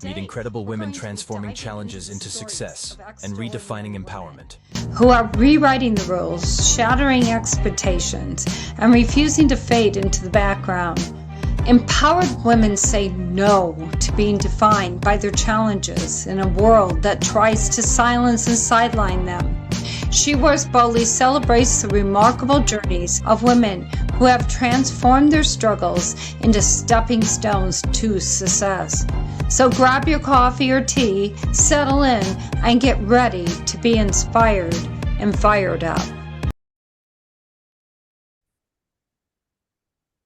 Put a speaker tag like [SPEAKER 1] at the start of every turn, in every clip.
[SPEAKER 1] Meet incredible women transforming challenges into success and redefining empowerment.
[SPEAKER 2] Who are rewriting the rules, shattering expectations, and refusing to fade into the background. Empowered women say no to being defined by their challenges in a world that tries to silence and sideline them. Roars Boldy celebrates the remarkable journeys of women who have transformed their struggles into stepping stones to success. So grab your coffee or tea, settle in, and get ready to be inspired and fired up.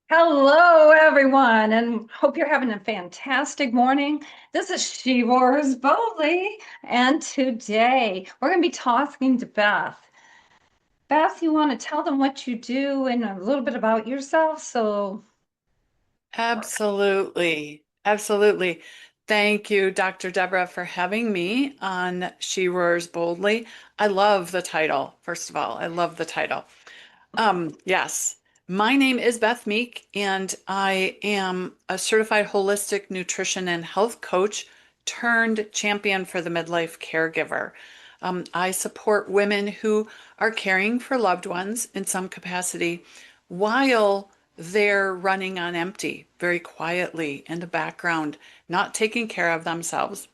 [SPEAKER 2] Hello, everyone, and hope you're having a fantastic morning. This is Roars Boldy, and today we're going to be talking to Beth. Beth, you want to tell them what you do and a little bit about yourself?
[SPEAKER 3] Absolutely. Absolutely. Thank you, Dr. Deborah, for having me on She Roars Boldly. I love the title, first of all. I love the title. Yes, my name is Beth Meek, and I am a certified holistic nutrition and health coach turned champion for the midlife caregiver. I support women who are caring for loved ones in some capacity while they're running on empty, very quietly in the background, not taking care of themselves.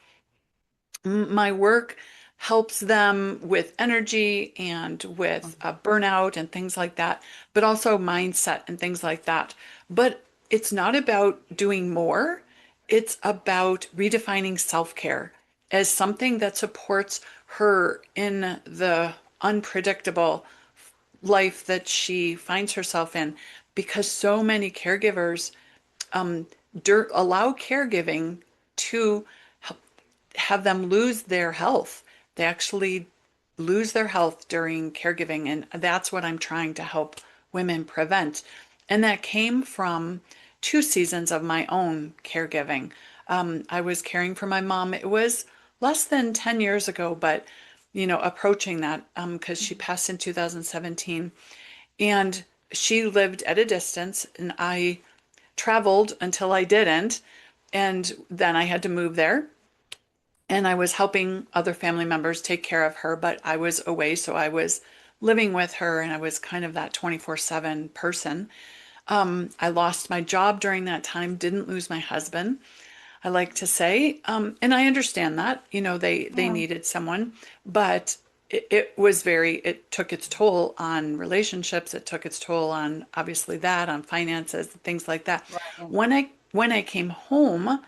[SPEAKER 3] My work helps them with energy and with burnout and things like that, but also mindset and things like that. But it's not about doing more. It's about redefining self-care as something that supports her in the unpredictable life that she finds herself in, because so many caregivers allow caregiving to have them lose their health. They actually lose their health during caregiving, and that's what I'm trying to help women prevent. And that came from 2 seasons of my own caregiving. I was caring for my mom. It was less than 10 years ago, but approaching that, because she passed in 2017, and she lived at a distance, and I traveled until I didn't, and then I had to move there, and I was helping other family members take care of her, but I was away, so I was living with her, and I was kind of that 24/7 person. I lost my job during that time, didn't lose my husband, I like to say. And I understand that, they needed someone, but it took its toll on relationships. It took its toll on, obviously, on finances, things like that.
[SPEAKER 2] Right.
[SPEAKER 3] When I came home,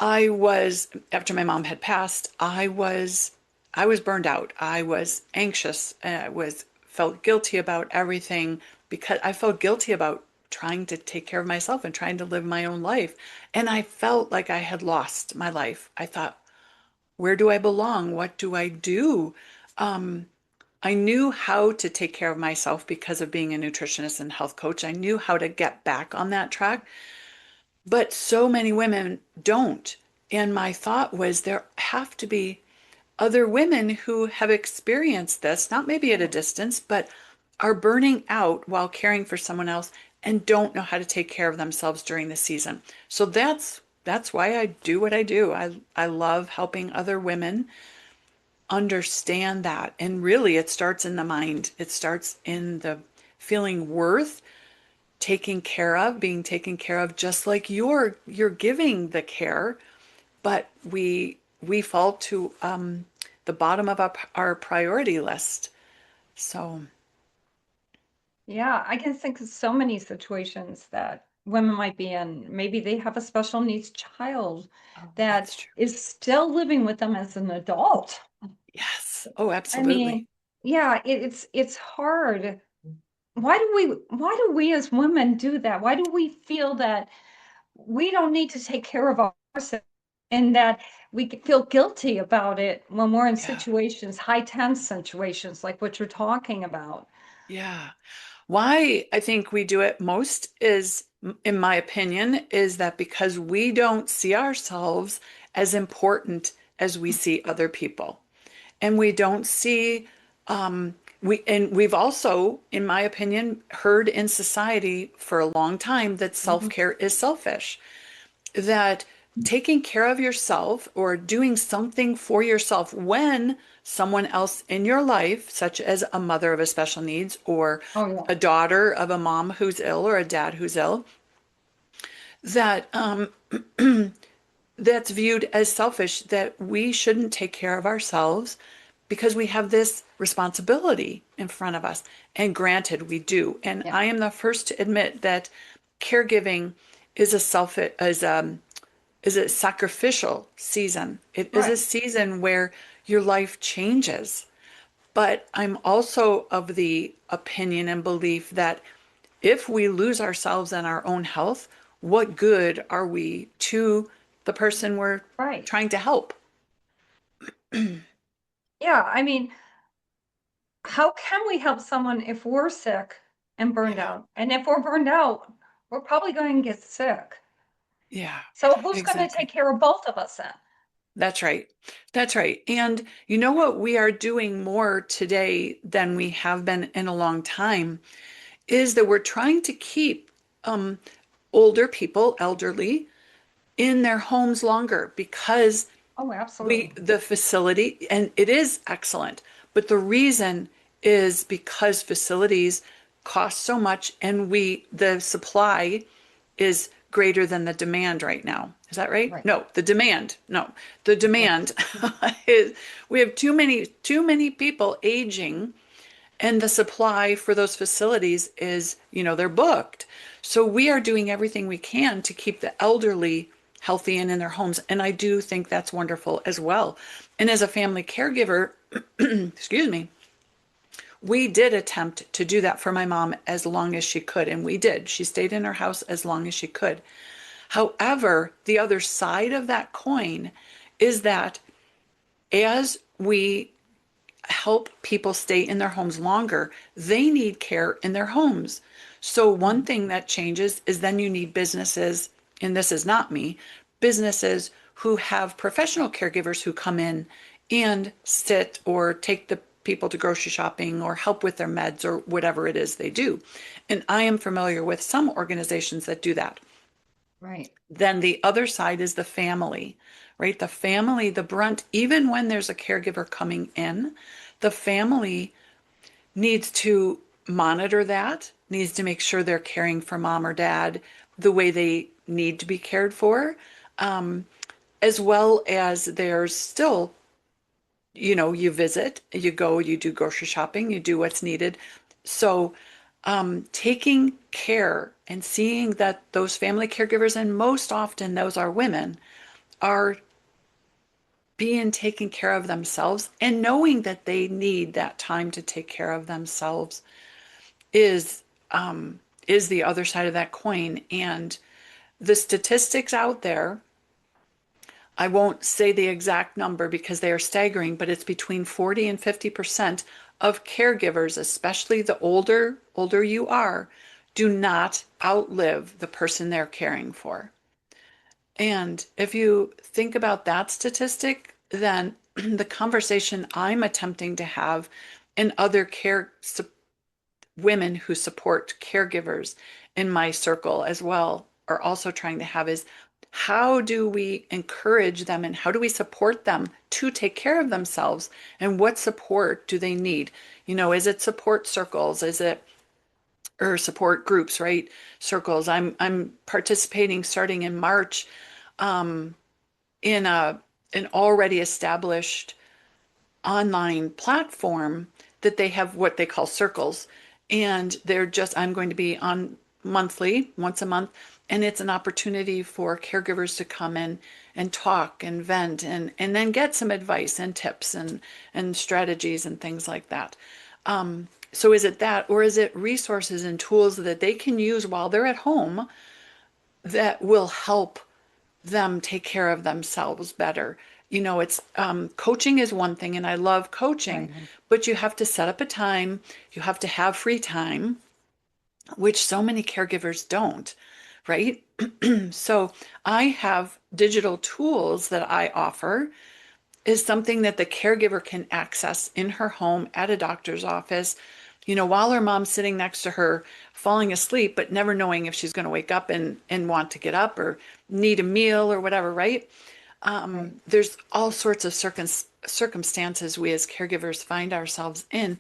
[SPEAKER 3] after my mom had passed, I was burned out. I was anxious. Felt guilty about everything, because I felt guilty about trying to take care of myself and trying to live my own life. And I felt like I had lost my life. I thought, where do I belong? What do I do? I knew how to take care of myself because of being a nutritionist and health coach. I knew how to get back on that track. But so many women don't. And my thought was, there have to be other women who have experienced this, not maybe at a distance, but are burning out while caring for someone else and don't know how to take care of themselves during the season. So that's why I do what I do. I love helping other women understand that. And really, it starts in the mind. It starts in the feeling worth taking care of, being taken care of, just like you're giving the care. But we fall to the bottom of our priority list. So
[SPEAKER 2] Yeah, I can think of so many situations that women might be in. Maybe they have a special needs child that
[SPEAKER 3] that's true.
[SPEAKER 2] is still living with them as an adult.
[SPEAKER 3] Yes. Oh,
[SPEAKER 2] I mean,
[SPEAKER 3] absolutely.
[SPEAKER 2] yeah, it's hard. Why do we as women do that? Why do we feel that we don't need to take care of ourselves, and that we feel guilty about it when we're in
[SPEAKER 3] Yeah.
[SPEAKER 2] situations, high tense situations like what you're talking about?
[SPEAKER 3] Yeah. Why I think we do it most is, in my opinion, is that because we don't see ourselves as important as we see other people. And we don't see, we've also, in my opinion, heard in society for a long time that
[SPEAKER 2] Mhm.
[SPEAKER 3] self-care is selfish, that taking care of yourself or doing something for yourself when someone else in your life, such as a mother of a special needs or
[SPEAKER 2] Oh, yeah.
[SPEAKER 3] a daughter of a mom who's ill or a dad who's ill, that that's viewed as selfish, that we shouldn't take care of ourselves because we have this responsibility in front of us. And granted, we do. And
[SPEAKER 2] Yeah.
[SPEAKER 3] I am the first to admit that caregiving is a is a sacrificial season. It is a
[SPEAKER 2] Right.
[SPEAKER 3] season where your life changes. But I'm also of the opinion and belief that if we lose ourselves and our own health, what good are we to the person we're
[SPEAKER 2] Right.
[SPEAKER 3] trying to help?
[SPEAKER 2] Yeah. I mean, how can we help someone if we're sick and burned
[SPEAKER 3] Yeah,
[SPEAKER 2] out? And if we're burned out, we're probably going to get sick.
[SPEAKER 3] yeah,
[SPEAKER 2] So who's going to take
[SPEAKER 3] exactly.
[SPEAKER 2] care of both of us then?
[SPEAKER 3] That's right. That's right. And you know what we are doing more today than we have been in a long time is that we're trying to keep um, older people, elderly, in their homes longer because
[SPEAKER 2] Oh, absolutely.
[SPEAKER 3] the facility, and it is excellent, but the reason is because facilities cost so much and the supply is greater than the demand right now. Is that right?
[SPEAKER 2] Right.
[SPEAKER 3] No, the demand. No, the demand is we have too many people aging and the supply for those facilities is, they're booked. So we are doing everything we can to keep the elderly healthy and in their homes. And I do think that's wonderful as well. And as a family caregiver, excuse me, we did attempt to do that for my mom as long as she could. And we did. She stayed in her house as long as she could. However, the other side of that coin is that as we help people stay in their homes longer, they need care in their homes. So one
[SPEAKER 2] Mhm.
[SPEAKER 3] thing that changes is then you need businesses, and this is not me, businesses who have professional caregivers who come in and sit or take the people to grocery shopping or help with their meds or whatever it is they do. And I am familiar with some organizations that do that.
[SPEAKER 2] Right.
[SPEAKER 3] Then the other side is the family, right? The family, the brunt, even when there's a caregiver coming in, the family needs to monitor that, needs to make sure they're caring for mom or dad the way they need to be cared for, um, as well as there's still, you visit, you go, you do grocery shopping, you do what's needed. So, taking care and seeing that those family caregivers, and most often those are women, are being taken care of themselves and knowing that they need that time to take care of themselves is is the other side of that coin. And the statistics out there, I won't say the exact number because they are staggering, but it's between 40 and 50% of caregivers, especially the older you are, do not outlive the person they're caring for. And if you think about that statistic, then the conversation I'm attempting to have and other women who support caregivers in my circle as well are also trying to have is how do we encourage them and how do we support them to take care of themselves and what support do they need? Is it support circles? Is it or support groups, right? Circles. I'm participating starting in March in an already established online platform that they have what they call circles. And I'm going to be on monthly, once a month. And it's an opportunity for caregivers to come in and talk and vent and then get some advice and tips and strategies and things like that. So is it that, or is it resources and tools that they can use while they're at home that will help them take care of themselves better? It's coaching is one thing, and I love coaching,
[SPEAKER 2] Right.
[SPEAKER 3] but you have to set up a time, you have to have free time, which so many caregivers don't, right? So I have digital tools that I offer is something that the caregiver can access in her home at a doctor's office while her mom's sitting next to her falling asleep, but never knowing if she's going to wake up and want to get up or need a meal or whatever, right?
[SPEAKER 2] Right.
[SPEAKER 3] There's all sorts of circumstances we as caregivers find ourselves in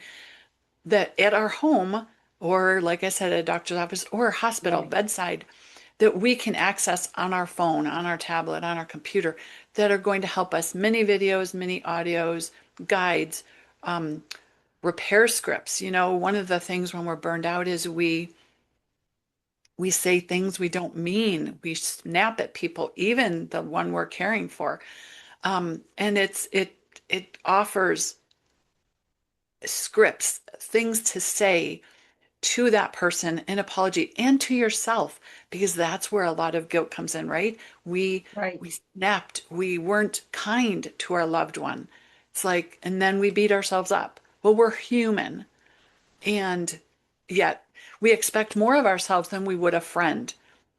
[SPEAKER 3] that at our home, or like I said, at a doctor's office or a hospital
[SPEAKER 2] Right.
[SPEAKER 3] bedside, that we can access on our phone, on our tablet, on our computer, that are going to help us. Many videos, many audios, guides, repair scripts. One of the things when we're burned out is we say things we don't mean. We snap at people, even the one we're caring for. And it offers scripts, things to say to that person, an apology, and to yourself, because that's where a lot of guilt comes in, right? We
[SPEAKER 2] Right.
[SPEAKER 3] we snapped, we weren't kind to our loved one. It's like, and then we beat ourselves up. Well, we're human, and yet we expect more of ourselves than we would a friend.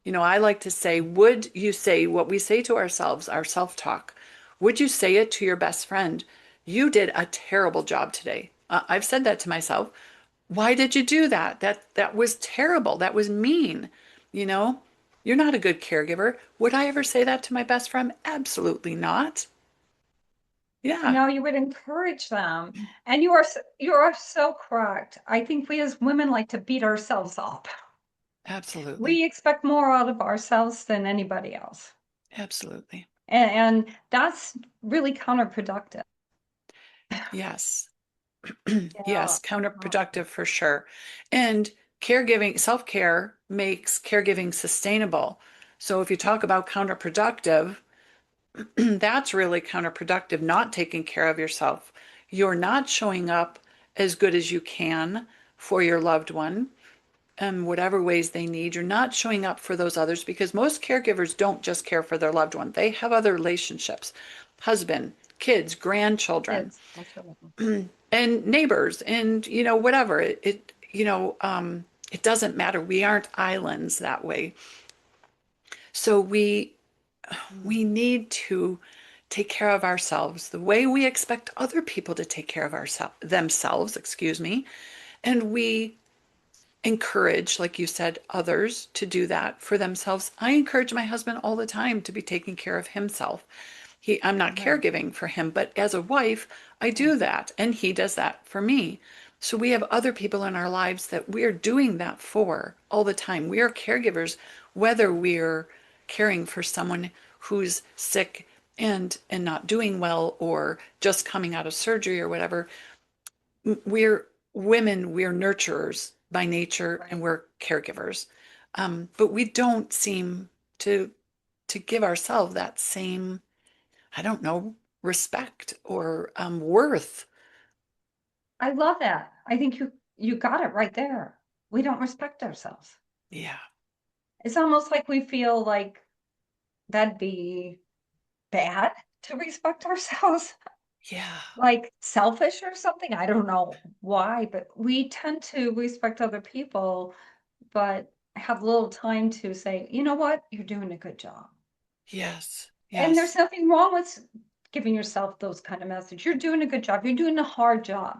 [SPEAKER 3] I like to say, would you say what we say to ourselves, our self-talk? Would you say it to your best friend? You did a terrible job today. I've said that to myself. Why did you do that? That was terrible. That was mean. You know, you're not a good caregiver. Would I ever say that to my best friend? Absolutely not. Yeah,
[SPEAKER 2] No, you would encourage them. And you are so correct. I think we as women like to beat ourselves up. We
[SPEAKER 3] absolutely.
[SPEAKER 2] expect more out of ourselves than anybody else.
[SPEAKER 3] Absolutely.
[SPEAKER 2] And that's really counterproductive.
[SPEAKER 3] Yes.
[SPEAKER 2] Yeah.
[SPEAKER 3] Yes, counterproductive for sure. And caregiving, self-care makes caregiving sustainable. So if you talk about counterproductive, that's really counterproductive, not taking care of yourself. You're not showing up as good as you can for your loved one in whatever ways they need. You're not showing up for those others because most caregivers don't just care for their loved one. They have other relationships, husband, kids, grandchildren,
[SPEAKER 2] Kids. That's what
[SPEAKER 3] and neighbors, and whatever. It doesn't matter. We aren't islands that way. So we need to take care of ourselves the way we expect other people to take care of themselves, excuse me. And we encourage, like you said, others to do that for themselves. I encourage my husband all the time to be taking care of himself. I'm not
[SPEAKER 2] Right.
[SPEAKER 3] caregiving for him, but as a wife, I
[SPEAKER 2] Right.
[SPEAKER 3] do that, and he does that for me. So we have other people in our lives that we're doing that for all the time. We are caregivers, whether we're caring for someone who's sick and not doing well or just coming out of surgery or whatever. We're women, we're nurturers by nature, and
[SPEAKER 2] Right.
[SPEAKER 3] we're caregivers. But we don't seem to give ourselves that same, I don't know, respect or worth.
[SPEAKER 2] I love that. I think you got it right there. We don't respect ourselves.
[SPEAKER 3] Yeah,
[SPEAKER 2] It's almost like we feel like that'd be bad to respect ourselves,
[SPEAKER 3] yeah,
[SPEAKER 2] like selfish or something. I don't know why, but we tend to respect other people, but have little time to say, you know what, you're doing a good job.
[SPEAKER 3] yes,
[SPEAKER 2] And there's
[SPEAKER 3] yes,
[SPEAKER 2] nothing wrong with giving yourself those kind of messages. You're doing a good job. You're doing a hard job.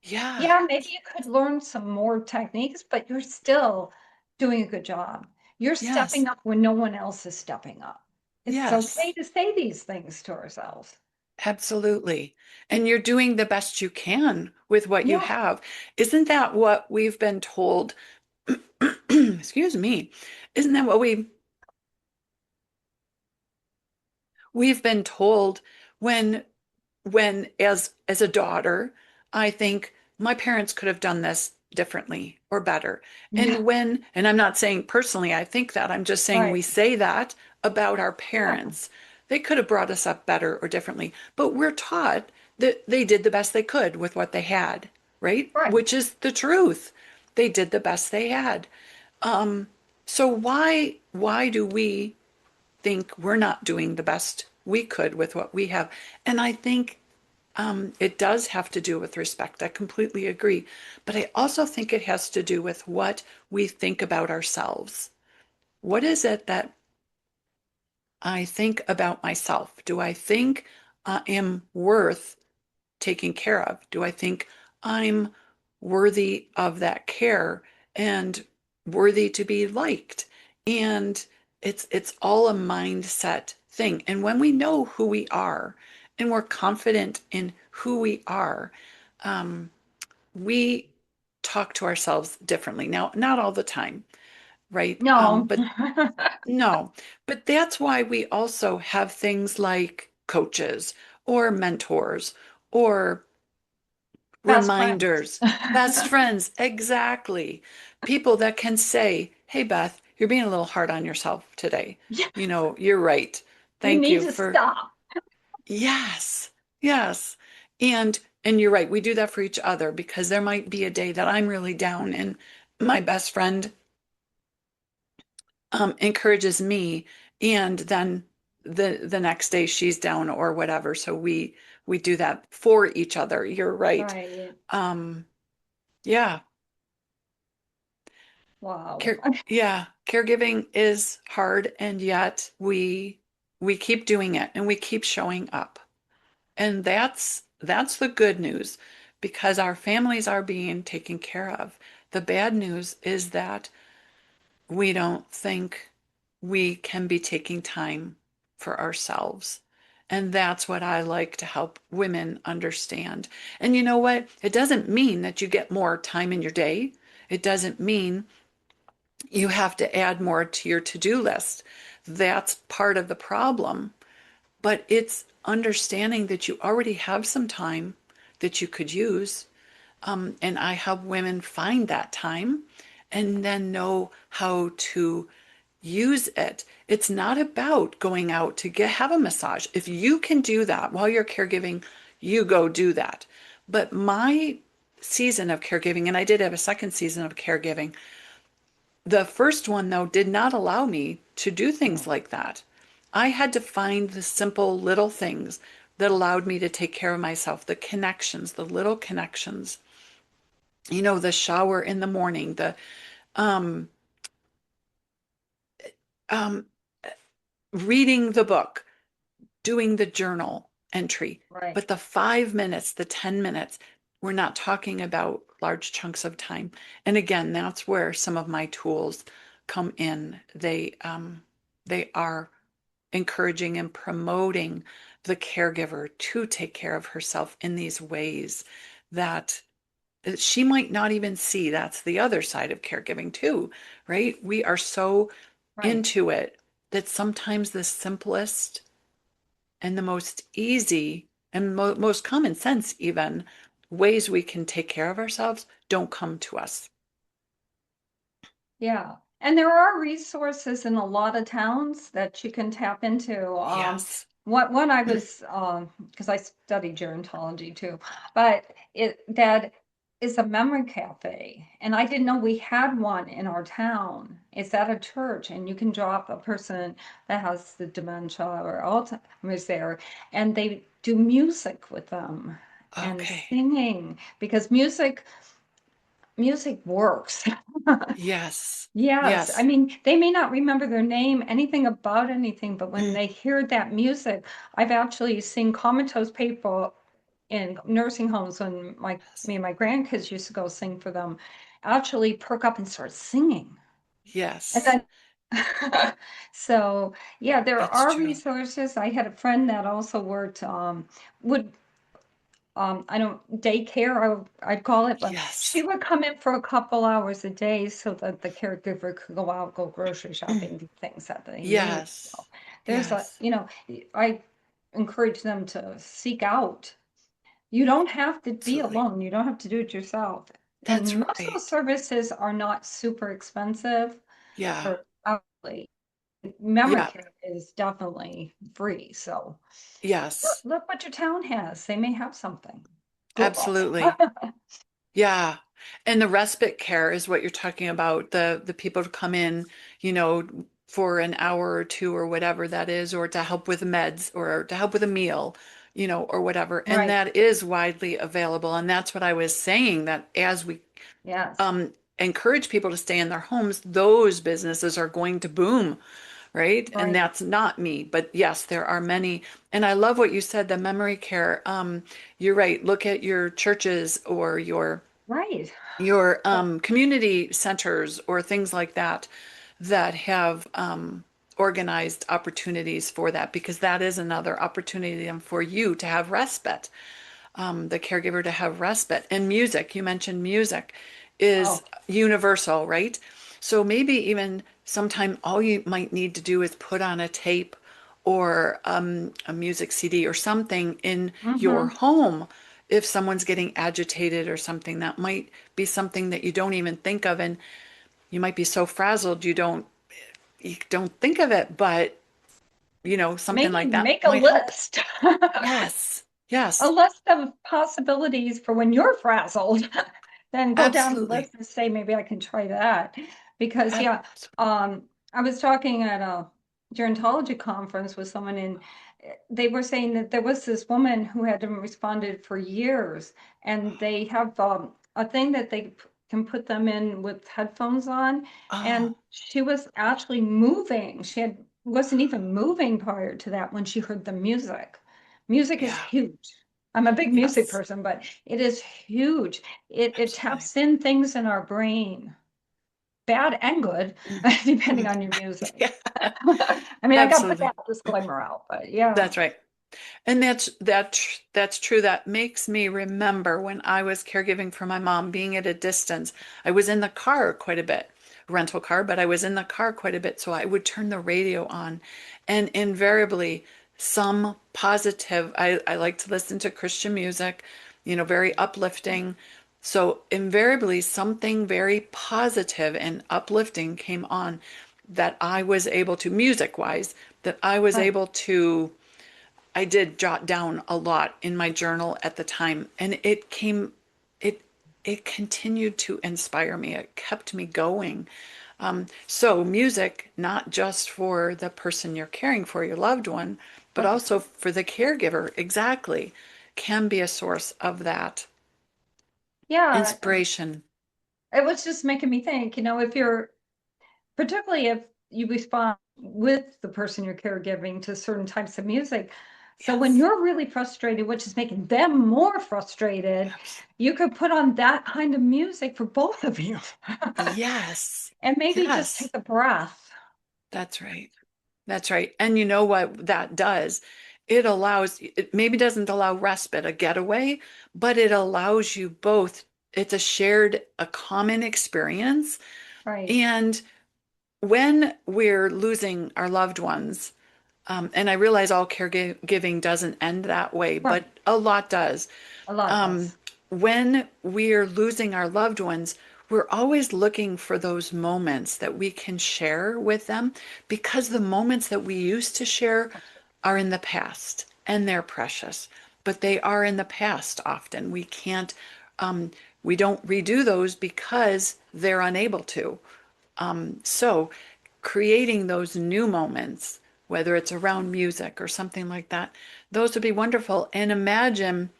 [SPEAKER 3] yeah,
[SPEAKER 2] Yeah, maybe you could learn some more techniques, but you're still doing a good job. You're
[SPEAKER 3] yes,
[SPEAKER 2] stepping up when no one else is stepping up. It's okay
[SPEAKER 3] yes,
[SPEAKER 2] to say these things to ourselves.
[SPEAKER 3] absolutely. And you're doing the best you can with what you
[SPEAKER 2] Yeah,
[SPEAKER 3] have. Isn't that what we've been told? Excuse me. Isn't that what we've been told when as a daughter, I think my parents could have done this differently or better.
[SPEAKER 2] yeah,
[SPEAKER 3] And I'm not saying personally I think that, I'm just saying we
[SPEAKER 2] right.
[SPEAKER 3] say that about our
[SPEAKER 2] Yeah,
[SPEAKER 3] parents. They could have brought us up better or differently, but we're taught that they did the best they could with what they had, right?
[SPEAKER 2] right.
[SPEAKER 3] Which is the truth. They did the best they had. So why do we think we're not doing the best we could with what we have? And I think it does have to do with respect. I completely agree. But I also think it has to do with what we think about ourselves. What is it that I think about myself? Do I think I am worth taking care of? Do I think I'm worthy of that care and worthy to be liked. And it's all a mindset thing. And when we know who we are and we're confident in who we are, um, we talk to ourselves differently. Now, not all the time, right?
[SPEAKER 2] No.
[SPEAKER 3] But no, but that's why we also have things like coaches or mentors or
[SPEAKER 2] Best friends.
[SPEAKER 3] reminders, best friends, exactly. People that can say, "Hey, Beth, you're being a little hard on yourself today.
[SPEAKER 2] Yeah,
[SPEAKER 3] You know, you're right.
[SPEAKER 2] you
[SPEAKER 3] Thank
[SPEAKER 2] need
[SPEAKER 3] you
[SPEAKER 2] to
[SPEAKER 3] for."
[SPEAKER 2] stop.
[SPEAKER 3] Yes, yes. And you're right. We do that for each other because there might be a day that I'm really down and my best friend encourages me, and then the next day she's down or whatever. So we do that for each other. You're right.
[SPEAKER 2] Right.
[SPEAKER 3] Um, yeah.
[SPEAKER 2] Wow.
[SPEAKER 3] Yeah, caregiving is hard, and yet we keep doing it and we keep showing up. And that's the good news because our families are being taken care of. The bad news is that we don't think we can be taking time for ourselves. And that's what I like to help women understand. And you know what? It doesn't mean that you get more time in your day. It doesn't mean you have to add more to your to-do list. That's part of the problem. But it's understanding that you already have some time that you could use. And I help women find that time and then know how to use it. It's not about going out to have a massage. If you can do that while you're caregiving, you go do that. But my season of caregiving, and I did have a second season of caregiving, the first one, though, did not allow me to do things
[SPEAKER 2] No.
[SPEAKER 3] like that. I had to find the simple little things that allowed me to take care of myself, the connections, the little connections. You know, the shower in the morning, the um, um, reading the book, doing the journal entry.
[SPEAKER 2] Right.
[SPEAKER 3] But the 5 minutes, the 10 minutes, we're not talking about large chunks of time. And again, that's where some of my tools come in. They are encouraging and promoting the caregiver to take care of herself in these ways that she might not even see. That's the other side of caregiving too, right? We are so
[SPEAKER 2] Right.
[SPEAKER 3] into it that sometimes the simplest and the most easy and most common sense even ways we can take care of ourselves don't come to us.
[SPEAKER 2] Yeah. And there are resources in a lot of towns that you can tap into.
[SPEAKER 3] Yes.
[SPEAKER 2] What one I was because I study gerontology too, but it that is a memory cafe, and I didn't know we had one in our town. It's at a church, and you can drop a person that has the dementia or Alzheimer's there, and they do music with them and
[SPEAKER 3] Okay.
[SPEAKER 2] singing because music works.
[SPEAKER 3] Yes.
[SPEAKER 2] Yes, I
[SPEAKER 3] Yes.
[SPEAKER 2] mean, they may not remember their name, anything about anything, but when they hear that music, I've actually seen comatose people in nursing homes when
[SPEAKER 3] Yes.
[SPEAKER 2] me and my grandkids used to go sing for them, actually perk up and start singing. And
[SPEAKER 3] Yes.
[SPEAKER 2] then, so yeah, there
[SPEAKER 3] It's
[SPEAKER 2] are
[SPEAKER 3] true.
[SPEAKER 2] resources. I had a friend that also worked, would I don't daycare, I'd call it, but she
[SPEAKER 3] Yes.
[SPEAKER 2] would come in for a couple hours a day so that the caregiver could go out, go grocery shopping, do things that they need. So
[SPEAKER 3] Yes.
[SPEAKER 2] there's
[SPEAKER 3] Yes.
[SPEAKER 2] I encourage them to seek out. You don't have to be
[SPEAKER 3] Absolutely.
[SPEAKER 2] alone. You don't have to do it yourself.
[SPEAKER 3] That's
[SPEAKER 2] And most of
[SPEAKER 3] right.
[SPEAKER 2] those services are not super expensive
[SPEAKER 3] Yeah.
[SPEAKER 2] for hourly. Memory
[SPEAKER 3] Yeah.
[SPEAKER 2] care is definitely free. So
[SPEAKER 3] Yes.
[SPEAKER 2] look what your town has. They may have something. Google.
[SPEAKER 3] Absolutely. Yeah. And the respite care is what you're talking about. The people to come in, you know, for an hour or two or whatever that is, or to help with meds or to help with a meal, you know, or whatever. And
[SPEAKER 2] Right.
[SPEAKER 3] that is widely available. And that's what I was saying, that as we
[SPEAKER 2] Yes.
[SPEAKER 3] encourage people to stay in their homes, those businesses are going to boom, right? And
[SPEAKER 2] Right.
[SPEAKER 3] that's not me, but yes, there are many. And I love what you said, the memory care. You're right. Look at your churches or your
[SPEAKER 2] Right.
[SPEAKER 3] your community centers or things like that that have organized opportunities for that, because that is another opportunity for you to have respite, the caregiver to have respite. And music, you mentioned music is
[SPEAKER 2] Oh,
[SPEAKER 3] universal, right? So maybe even sometime all you might need to do is put on a tape or a music CD or something in your
[SPEAKER 2] mm-hmm.
[SPEAKER 3] home. If someone's getting agitated or something, that might be something that you don't even think of, and you might be so frazzled you don't think of it, but something
[SPEAKER 2] Maybe
[SPEAKER 3] like that
[SPEAKER 2] make a
[SPEAKER 3] might help.
[SPEAKER 2] list.
[SPEAKER 3] Yes,
[SPEAKER 2] A
[SPEAKER 3] yes,
[SPEAKER 2] list of possibilities for when you're frazzled. Then go down the
[SPEAKER 3] absolutely.
[SPEAKER 2] list and say, maybe I can try that. Because yeah, um, I was talking at a gerontology conference with someone, and they were saying that there was this woman who hadn't responded for years, and they have a thing that they can put them in with headphones on,
[SPEAKER 3] Oh,
[SPEAKER 2] and she was actually moving. She had wasn't even moving prior to that when she heard the music. Music is
[SPEAKER 3] yeah,
[SPEAKER 2] huge. I'm a big music
[SPEAKER 3] yes,
[SPEAKER 2] person, but it is huge. It
[SPEAKER 3] absolutely.
[SPEAKER 2] taps in things in our brain, bad and good,
[SPEAKER 3] Mm,
[SPEAKER 2] depending
[SPEAKER 3] mm.
[SPEAKER 2] on your music.
[SPEAKER 3] Yeah,
[SPEAKER 2] I mean, I got to put
[SPEAKER 3] absolutely.
[SPEAKER 2] that disclaimer out, but yeah,
[SPEAKER 3] That's right. And that's true. That makes me remember when I was caregiving for my mom, being at a distance. I was in the car quite a bit, rental car, but I was in the car quite a bit. So I would turn the radio on, and invariably some positive. I like to listen to Christian music, very uplifting. So invariably something very positive and uplifting came on that I was able to, music wise, that I was
[SPEAKER 2] right.
[SPEAKER 3] able to. I did jot down a lot in my journal at the time, and it it continued to inspire me. It kept me going. So music, not just for the person you're caring for, your loved one, but
[SPEAKER 2] But
[SPEAKER 3] also for the caregiver, exactly, can be a source of that
[SPEAKER 2] yeah,
[SPEAKER 3] inspiration.
[SPEAKER 2] it was just making me think, if you're, particularly if you respond with the person you're caregiving to certain types of music. So when
[SPEAKER 3] Yes,
[SPEAKER 2] you're really frustrated, which is making them more frustrated,
[SPEAKER 3] absolutely.
[SPEAKER 2] you could put on that kind of music for both of you.
[SPEAKER 3] Yes,
[SPEAKER 2] And maybe just take
[SPEAKER 3] yes,
[SPEAKER 2] a breath.
[SPEAKER 3] that's right. That's right. And you know what that does? It maybe doesn't allow respite, a getaway, but it allows you both. It's a common experience.
[SPEAKER 2] Right.
[SPEAKER 3] And when we're losing our loved ones, and I realize all caregiving doesn't end that way,
[SPEAKER 2] Right.
[SPEAKER 3] but a lot does.
[SPEAKER 2] A lot
[SPEAKER 3] Um,
[SPEAKER 2] does.
[SPEAKER 3] when we're losing our loved ones, we're always looking for those moments that we can share with them, because the moments that we used to share are in the past and they're precious, but they are in the past often. Um, we don't redo those because they're unable to. So creating those new moments, whether it's around music or something like that, those would be wonderful. And imagine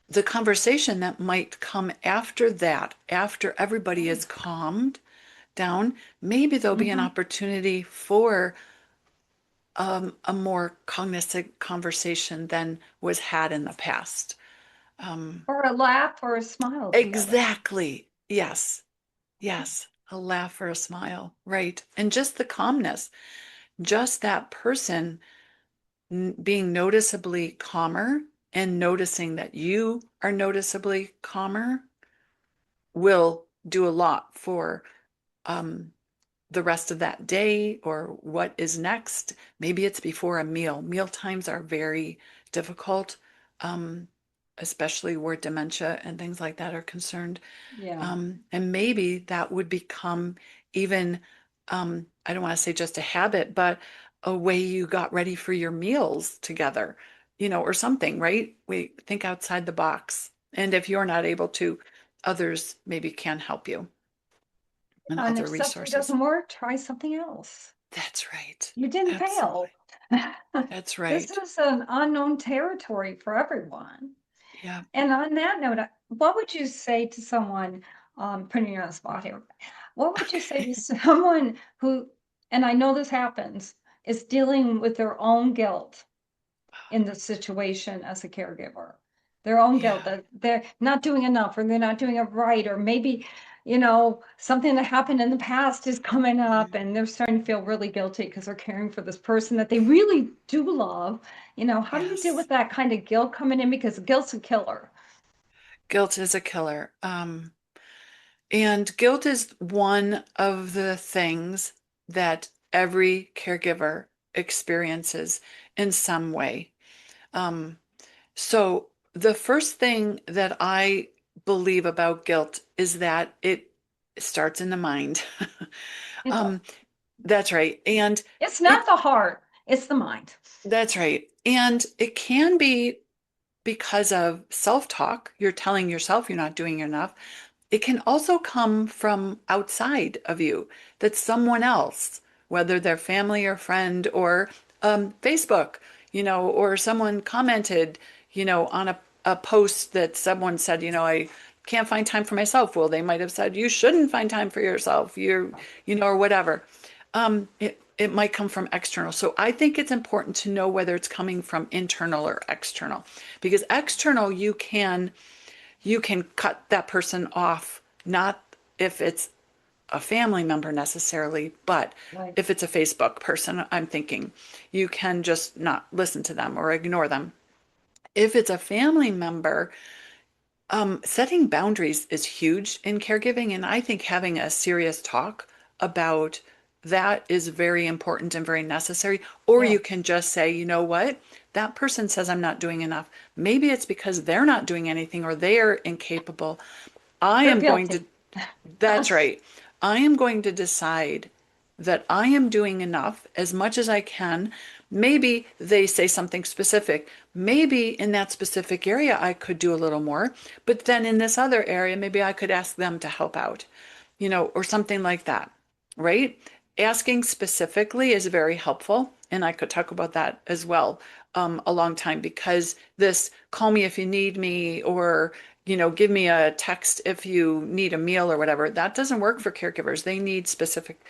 [SPEAKER 3] the conversation that might come after that, after everybody is calmed down. Maybe there'll be an
[SPEAKER 2] Hmm.
[SPEAKER 3] opportunity for a more cognizant conversation than was had in the past. Um,
[SPEAKER 2] Or a laugh or a smile together.
[SPEAKER 3] exactly. Yes. Yes. A laugh or a smile. Right. And just the calmness, just that person being noticeably calmer and noticing that you are noticeably calmer will do a lot for um, the rest of that day or what is next. Maybe it's before a meal. Meal times are very difficult, um, especially where dementia and things like that are concerned.
[SPEAKER 2] Yeah.
[SPEAKER 3] And maybe that would become even, I don't want to say just a habit, but a way you got ready for your meals together, or something, right? We think outside the box. And if you're not able to, others maybe can help you, and
[SPEAKER 2] And
[SPEAKER 3] other
[SPEAKER 2] if something
[SPEAKER 3] resources.
[SPEAKER 2] doesn't work, try something else.
[SPEAKER 3] That's right.
[SPEAKER 2] You didn't
[SPEAKER 3] Absolutely.
[SPEAKER 2] fail.
[SPEAKER 3] That's
[SPEAKER 2] This
[SPEAKER 3] right.
[SPEAKER 2] is an unknown territory for everyone.
[SPEAKER 3] Yeah.
[SPEAKER 2] And on that note, what would you say to someone, putting you on the spot here, what would you say to
[SPEAKER 3] Okay.
[SPEAKER 2] someone who, and I know this happens, is dealing with their own guilt in the situation as a caregiver? their own guilt
[SPEAKER 3] Yeah.
[SPEAKER 2] that they're not doing enough or they're not doing it right, or maybe, something that happened in the past is coming up
[SPEAKER 3] Mhm.
[SPEAKER 2] and they're starting to feel really guilty because they're caring for this person that they really do love. How do you deal
[SPEAKER 3] Yes.
[SPEAKER 2] with that kind of guilt coming in? Because guilt's a killer.
[SPEAKER 3] Guilt is a killer. And guilt is one of the things that every caregiver experiences in some way. Um, so the first thing that I believe about guilt is that it starts in the mind.
[SPEAKER 2] It does.
[SPEAKER 3] Um, that's right. And
[SPEAKER 2] It's not
[SPEAKER 3] it,
[SPEAKER 2] the heart, it's the mind.
[SPEAKER 3] that's right. And it can be because of self-talk. You're telling yourself you're not doing enough. It can also come from outside of you, that someone else, whether they're family or friend or Facebook, or someone commented, on a post that someone said, I can't find time for myself. Well, they might have said, you shouldn't find time for yourself, or whatever. It might come from external. So I think it's important to know whether it's coming from internal or external, because external, you can cut that person off, not if it's a family member necessarily, but
[SPEAKER 2] Right.
[SPEAKER 3] if it's a Facebook person, I'm thinking you can just not listen to them or ignore them. If it's a family member, setting boundaries is huge in caregiving, and I think having a serious talk about that is very important and very necessary. Or
[SPEAKER 2] Yeah.
[SPEAKER 3] you can just say, you know what? That person says I'm not doing enough. Maybe it's because they're not doing anything or they are incapable. I
[SPEAKER 2] They're
[SPEAKER 3] am going
[SPEAKER 2] guilty.
[SPEAKER 3] to, that's right. I am going to decide that I am doing enough as much as I can. Maybe they say something specific. Maybe in that specific area I could do a little more, but then in this other area, maybe I could ask them to help out, or something like that, right? Asking specifically is very helpful. And I could talk about that as well, a long time, because this call me if you need me, or give me a text if you need a meal or whatever, that doesn't work for caregivers. They need specific,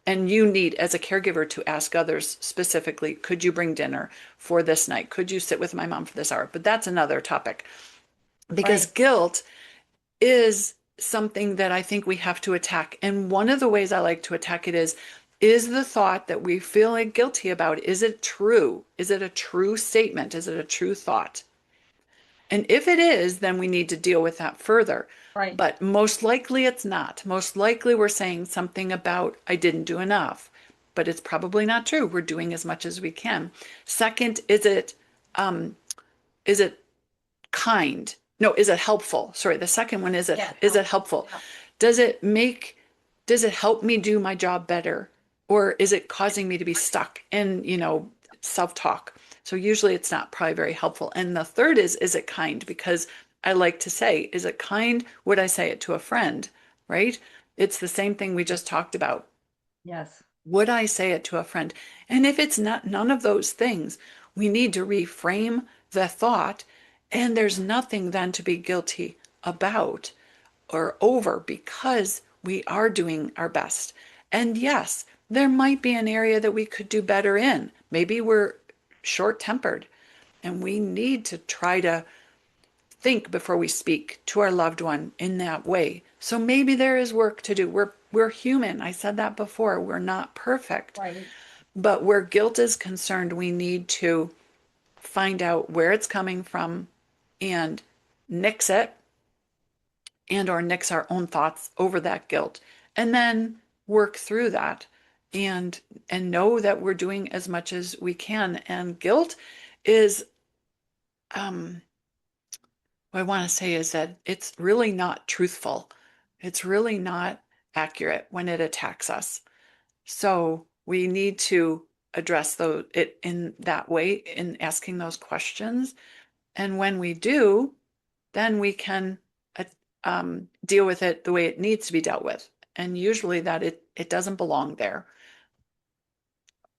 [SPEAKER 3] and you need as a caregiver to ask others specifically, could you bring dinner for this night? Could you sit with my mom for this hour? But that's another topic, because
[SPEAKER 2] Right.
[SPEAKER 3] guilt is something that I think we have to attack. And one of the ways I like to attack it is the thought that we feel like guilty about, is it true? Is it a true statement? Is it a true thought? And if it is, then we need to deal with that further.
[SPEAKER 2] Right.
[SPEAKER 3] But most likely it's not. Most likely we're saying something about, I didn't do enough, but it's probably not true. We're doing as much as we can. Second, is it kind? No, is it helpful? Sorry, the second one, is it
[SPEAKER 2] Yeah.
[SPEAKER 3] is it helpful?
[SPEAKER 2] Yeah.
[SPEAKER 3] Does it make does it help me do my job better? Or is it causing me to be stuck in, self-talk? So usually it's not probably very helpful. And the third is it kind? Because I like to say, is it kind? Would I say it to a friend? Right? It's the same thing we just talked about.
[SPEAKER 2] Yes.
[SPEAKER 3] Would I say it to a friend? And if it's not none of those things, we need to reframe the thought. And there's nothing then to be guilty about or over, because we are doing our best. And yes, there might be an area that we could do better in. Maybe we're short-tempered and we need to try to think before we speak to our loved one in that way. So maybe there is work to do. We're human. I said that before. We're not perfect.
[SPEAKER 2] Right.
[SPEAKER 3] But where guilt is concerned, we need to find out where it's coming from and nix it, and or nix our own thoughts over that guilt, and then work through that, and know that we're doing as much as we can. And guilt is, um what I want to say is that it's really not truthful. It's really not accurate when it attacks us. So we need to address it in that way, in asking those questions. And when we do, then we can deal with it the way it needs to be dealt with. And usually that it doesn't belong there.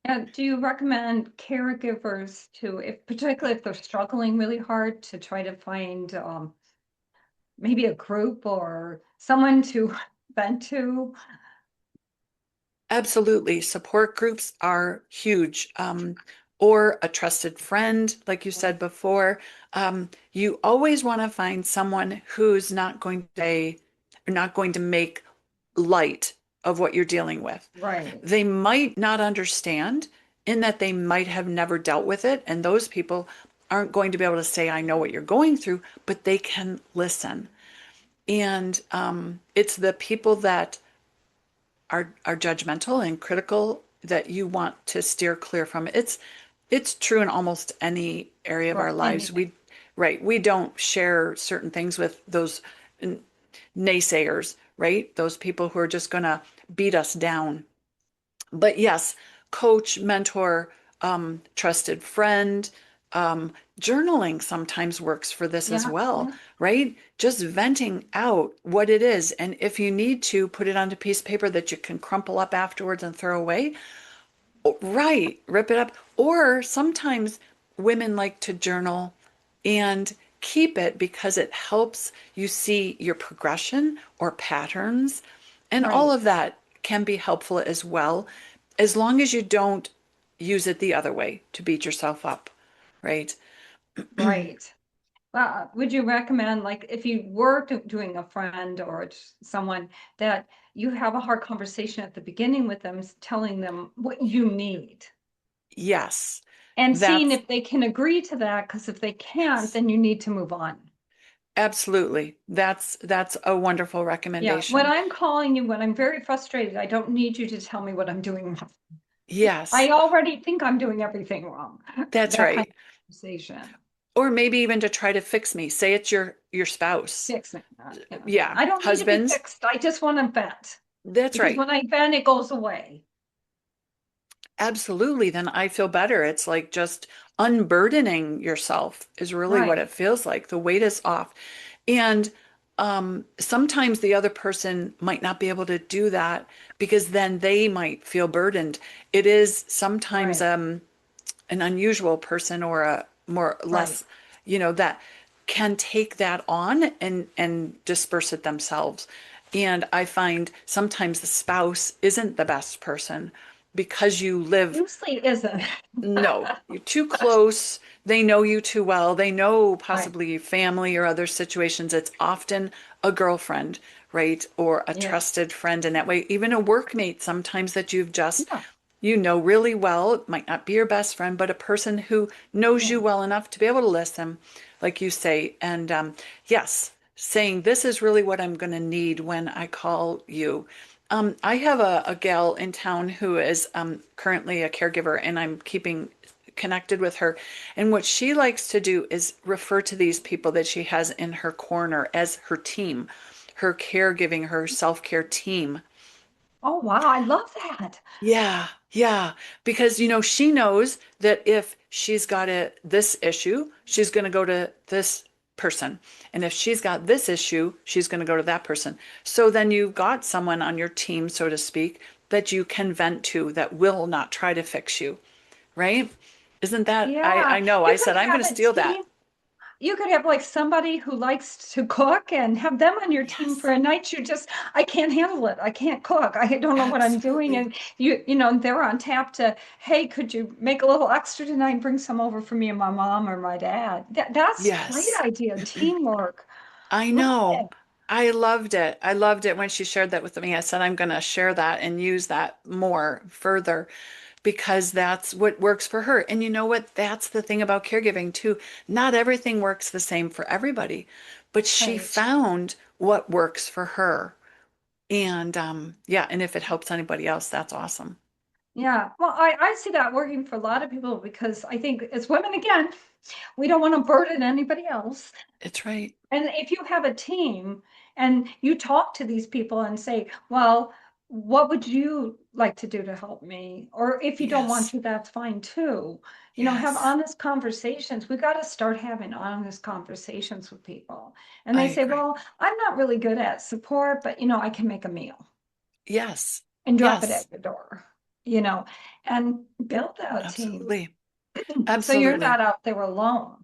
[SPEAKER 2] And do you recommend caregivers to, if particularly if they're struggling really hard, to try to find maybe a group or someone to vent to?
[SPEAKER 3] Absolutely. Support groups are huge. or a trusted friend, like you said before. You always want to find someone who's not going to say, or not going to make light of what you're dealing with.
[SPEAKER 2] Right.
[SPEAKER 3] They might not understand in that they might have never dealt with it, and those people aren't going to be able to say, I know what you're going through, but they can listen. And it's the people that are judgmental and critical that you want to steer clear from. It's true in almost any area of
[SPEAKER 2] Right.
[SPEAKER 3] our lives.
[SPEAKER 2] Anything.
[SPEAKER 3] We don't share certain things with those naysayers, right? Those people who are just going to beat us down. But yes, coach, mentor, trusted friend, journaling sometimes works for this as
[SPEAKER 2] Yeah.
[SPEAKER 3] well, right? Just venting out what it is. And if you need to put it onto a piece of paper that you can crumple up afterwards and throw away, right, rip it up. Or sometimes women like to journal and keep it because it helps you see your progression or patterns. And all
[SPEAKER 2] Right.
[SPEAKER 3] of that can be helpful as well, as long as you don't use it the other way to beat yourself up, right?
[SPEAKER 2] Right. Would you recommend, like, if you were doing a friend or someone that you have a hard conversation at the beginning with them, telling them what you need
[SPEAKER 3] Yes,
[SPEAKER 2] and seeing
[SPEAKER 3] that's
[SPEAKER 2] if they can agree to that? Because if they can't,
[SPEAKER 3] yes,
[SPEAKER 2] then you need to move on.
[SPEAKER 3] absolutely. That's a wonderful
[SPEAKER 2] Yeah. When
[SPEAKER 3] recommendation.
[SPEAKER 2] I'm calling you, when I'm very frustrated, I don't need you to tell me what I'm doing wrong. I
[SPEAKER 3] Yes,
[SPEAKER 2] already think I'm doing everything wrong.
[SPEAKER 3] that's
[SPEAKER 2] That kind
[SPEAKER 3] right.
[SPEAKER 2] of conversation.
[SPEAKER 3] Or maybe even to try to fix me. Say it's your spouse.
[SPEAKER 2] Fix me. Yeah.
[SPEAKER 3] Yeah,
[SPEAKER 2] I don't need to be
[SPEAKER 3] husbands.
[SPEAKER 2] fixed. I just want to vent
[SPEAKER 3] That's
[SPEAKER 2] because
[SPEAKER 3] right.
[SPEAKER 2] when I vent, it goes away.
[SPEAKER 3] Absolutely. Then I feel better. It's like just unburdening yourself is really what
[SPEAKER 2] Right.
[SPEAKER 3] it feels like. The weight is off. And sometimes the other person might not be able to do that because then they might feel burdened. It is sometimes
[SPEAKER 2] Right.
[SPEAKER 3] an unusual person or a more
[SPEAKER 2] Right.
[SPEAKER 3] less, that can take that on and disperse it themselves. And I find sometimes the spouse isn't the best person because you live,
[SPEAKER 2] Usually isn't.
[SPEAKER 3] no, you're too close. They know you too well. They know
[SPEAKER 2] Right.
[SPEAKER 3] possibly family or other situations. It's often a girlfriend, right? Or a
[SPEAKER 2] Yeah.
[SPEAKER 3] trusted friend in that way. Even a workmate sometimes that you've just,
[SPEAKER 2] Yeah.
[SPEAKER 3] really well. It might not be your best friend, but a person who knows
[SPEAKER 2] Yeah.
[SPEAKER 3] you well enough to be able to listen, like you say. And yes, saying this is really what I'm going to need when I call you. I have a gal in town who is currently a caregiver, and I'm keeping connected with her. And what she likes to do is refer to these people that she has in her corner as her team, her caregiving, her self-care team.
[SPEAKER 2] Oh, wow. I love that.
[SPEAKER 3] Yeah, yeah, because she knows that if she's got this issue, she's going to go to this person. And if she's got this issue, she's going to go to that person. So then you've got someone on your team, so to speak, that you can vent to that will not try to fix you, right? Isn't that, I
[SPEAKER 2] Yeah.
[SPEAKER 3] know, I
[SPEAKER 2] You
[SPEAKER 3] said
[SPEAKER 2] could
[SPEAKER 3] I'm going
[SPEAKER 2] have
[SPEAKER 3] to
[SPEAKER 2] a
[SPEAKER 3] steal that.
[SPEAKER 2] team. You could have like somebody who likes to cook and have them on your team for
[SPEAKER 3] Yes,
[SPEAKER 2] a night. I can't handle it. I can't cook. I don't know what I'm doing.
[SPEAKER 3] absolutely.
[SPEAKER 2] And they're on tap to, hey, could you make a little extra tonight and bring some over for me and my mom or my dad? That's a great
[SPEAKER 3] Yes.
[SPEAKER 2] idea. Teamwork.
[SPEAKER 3] I
[SPEAKER 2] Love
[SPEAKER 3] know.
[SPEAKER 2] it.
[SPEAKER 3] I loved it. I loved it when she shared that with me. I said, I'm going to share that and use that more further because that's what works for her. And you know what? That's the thing about caregiving too. Not everything works the same for everybody, but she
[SPEAKER 2] Right.
[SPEAKER 3] found what works for her. And yeah, and if it helps anybody else, that's awesome.
[SPEAKER 2] Yeah. Well, I see that working for a lot of people because I think as women, again, we don't want to burden anybody else.
[SPEAKER 3] It's right.
[SPEAKER 2] And if you have a team and you talk to these people and say, well, what would you like to do to help me? Or if you don't want
[SPEAKER 3] Yes.
[SPEAKER 2] to, that's fine too. Have
[SPEAKER 3] Yes.
[SPEAKER 2] honest conversations. We got to start having honest conversations with people. And
[SPEAKER 3] I
[SPEAKER 2] they say,
[SPEAKER 3] agree.
[SPEAKER 2] well, I'm not really good at support, but I can make a meal
[SPEAKER 3] Yes.
[SPEAKER 2] and drop it
[SPEAKER 3] Yes.
[SPEAKER 2] at your door, you know, and build that team.
[SPEAKER 3] Absolutely.
[SPEAKER 2] So you're
[SPEAKER 3] Absolutely.
[SPEAKER 2] not out there alone.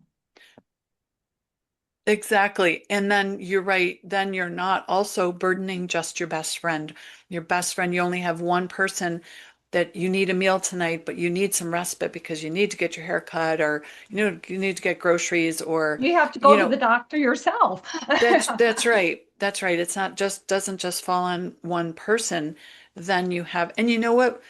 [SPEAKER 3] Exactly. And then you're right. Then you're not also burdening just your best friend. Your best friend, you only have one person that you need a meal tonight, but you need some respite because you need to get your hair cut, or you need to get groceries, or
[SPEAKER 2] You have to
[SPEAKER 3] you
[SPEAKER 2] go to
[SPEAKER 3] know
[SPEAKER 2] the doctor yourself.
[SPEAKER 3] that's right. That's right. It's not just doesn't just fall on one person. Then you have, and you know what?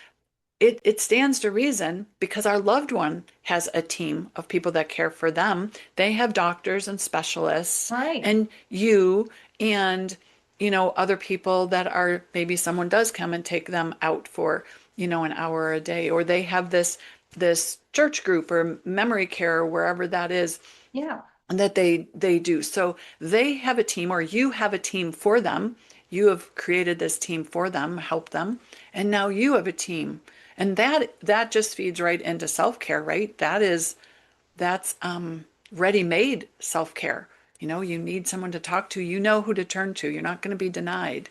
[SPEAKER 3] It stands to reason because our loved one has a team of people that care for them. They have doctors and specialists,
[SPEAKER 2] Right.
[SPEAKER 3] and you and other people that are, maybe someone does come and take them out for an hour a day, or they have this church group or memory care or wherever that is
[SPEAKER 2] Yeah.
[SPEAKER 3] that they do. So they have a team, or you have a team for them. You have created this team for them, help them, and now you have a team. And that just feeds right into self-care, right? That's ready-made self-care. You need someone to talk to, you know who to turn to. You're not going to be denied.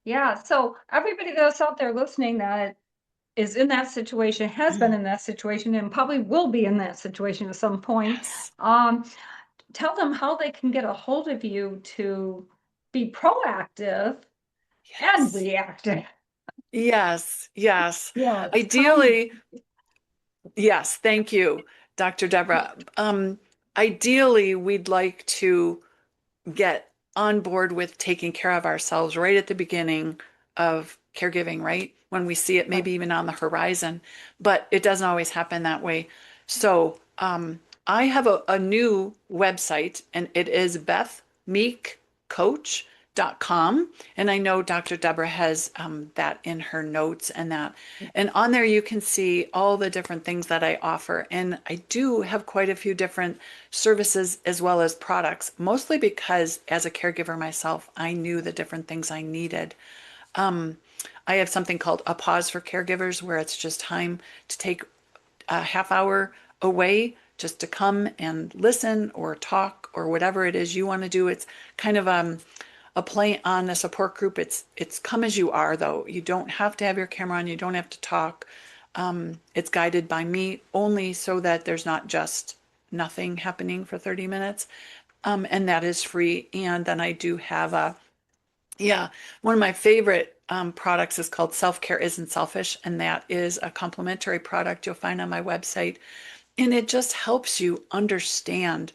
[SPEAKER 2] Yeah. So everybody that's out there listening that is in that situation, has been in that situation, and probably will be in that situation at some point.
[SPEAKER 3] Yes.
[SPEAKER 2] Um, Tell them how they can get a hold of you to be proactive and
[SPEAKER 3] Yes.
[SPEAKER 2] reactive.
[SPEAKER 3] Yes. Yes.
[SPEAKER 2] Yes, tell
[SPEAKER 3] Ideally, yes, thank you, Dr. Deborah. Ideally, we'd like to get on board with taking care of ourselves right at the beginning of caregiving, right? When we see it,
[SPEAKER 2] me.
[SPEAKER 3] maybe even on the horizon, but it doesn't always happen that way. So, I have a new website, and it is bethmeekcoach.com. And I know Dr. Deborah has that in her notes and that. And on there, you can see all the different things that I offer. And I do have quite a few different services as well as products, mostly because as a caregiver myself, I knew the different things I needed. Um, I have something called a pause for caregivers, where it's just time to take a half hour away just to come and listen or talk or whatever it is you want to do. It's kind of a play on a support group. It's come as you are, though. You don't have to have your camera on. You don't have to talk. It's guided by me only, so that there's not just nothing happening for 30 minutes. And that is free. And then I do have yeah, one of my favorite products is called Self Care Isn't Selfish. And that is a complimentary product you'll find on my website. And it just helps you understand.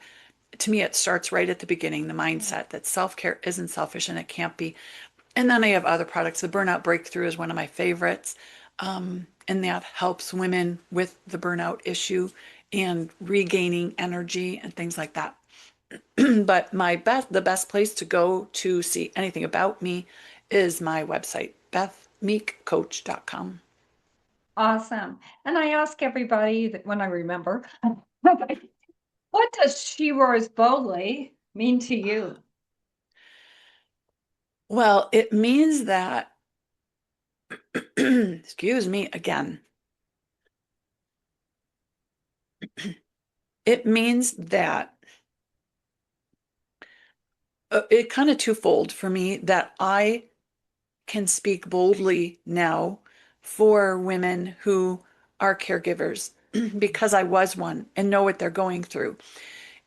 [SPEAKER 3] To me, it starts right at the beginning, the mindset that self-care isn't selfish and it can't be. And then I have other products. The Burnout Breakthrough is one of my favorites. And that helps women with the burnout issue and regaining energy and things like that. But the best place to go to see anything about me is my website, bethmeekcoach.com.
[SPEAKER 2] Awesome. And I ask everybody that when I remember, what does She Roars Boldly mean to you?
[SPEAKER 3] Well, it means that, excuse me again, it means that it kind of twofold for me, that I can speak boldly now for women who are caregivers because I was one and know what they're going through.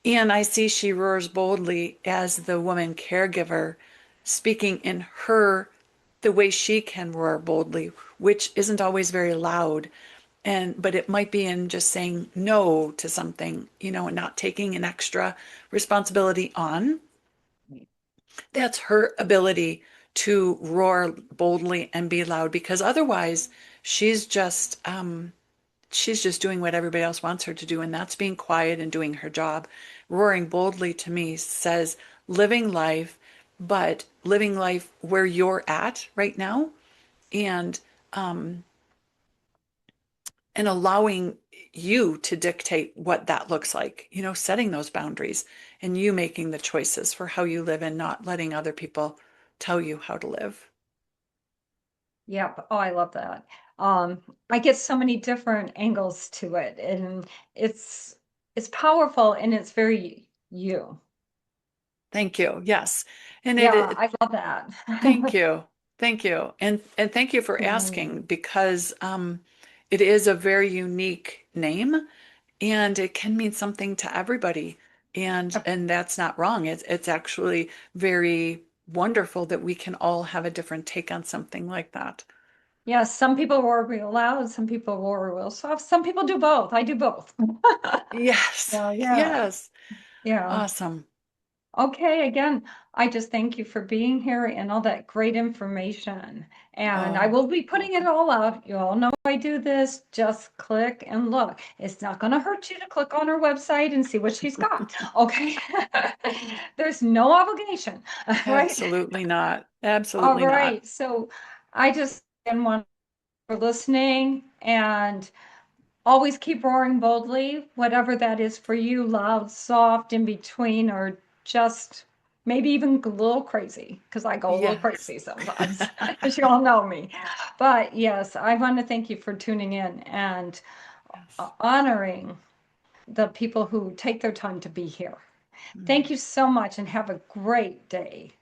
[SPEAKER 3] And I see She Roars Boldly as the woman caregiver speaking in the way she can roar boldly, which isn't always very loud. But it might be in just saying no to something, and not taking an extra responsibility on. That's her ability to roar boldly and be loud, because otherwise she's just she's just doing what everybody else wants her to do, and that's being quiet and doing her job. Roaring boldly to me says living life, but living life where you're at right now, and and allowing you to dictate what that looks like, setting those boundaries and you making the choices for how you live, and not letting other people tell you how to live.
[SPEAKER 2] Yep. Oh, I love that. I get so many different angles to it, and it's it's powerful and it's very you.
[SPEAKER 3] Thank you. Yes. And
[SPEAKER 2] Yeah, I love that.
[SPEAKER 3] thank you. Thank you. And thank you for
[SPEAKER 2] Mm.
[SPEAKER 3] asking, because it is a very unique name, and it can mean something to everybody. And that's not wrong. It's actually very wonderful that we can all have a different take on something like that.
[SPEAKER 2] Yes, some people roar real loud, some people roar real soft, some people do both. I do both.
[SPEAKER 3] Yes.
[SPEAKER 2] Yeah, yeah,
[SPEAKER 3] Yes.
[SPEAKER 2] yeah.
[SPEAKER 3] Awesome.
[SPEAKER 2] Okay, again, I just thank you for being here and all that great information. And I
[SPEAKER 3] Oh,
[SPEAKER 2] will be putting it
[SPEAKER 3] welcome.
[SPEAKER 2] all out. You all know I do this. Just click and look. It's not going to hurt you to click on her website and see what she's got. Okay. There's no obligation, right?
[SPEAKER 3] Absolutely not.
[SPEAKER 2] All
[SPEAKER 3] Absolutely not.
[SPEAKER 2] right. So I just again want for listening and always keep roaring boldly, whatever that is for you, loud, soft, in between, or just maybe even a little crazy, because I go a little
[SPEAKER 3] Yes.
[SPEAKER 2] crazy sometimes, as you all know me. But yes, I want to thank you for tuning in and
[SPEAKER 3] Yes.
[SPEAKER 2] honoring the people who take their time to be here. Thank
[SPEAKER 3] Mm.
[SPEAKER 2] you so much and have a great day.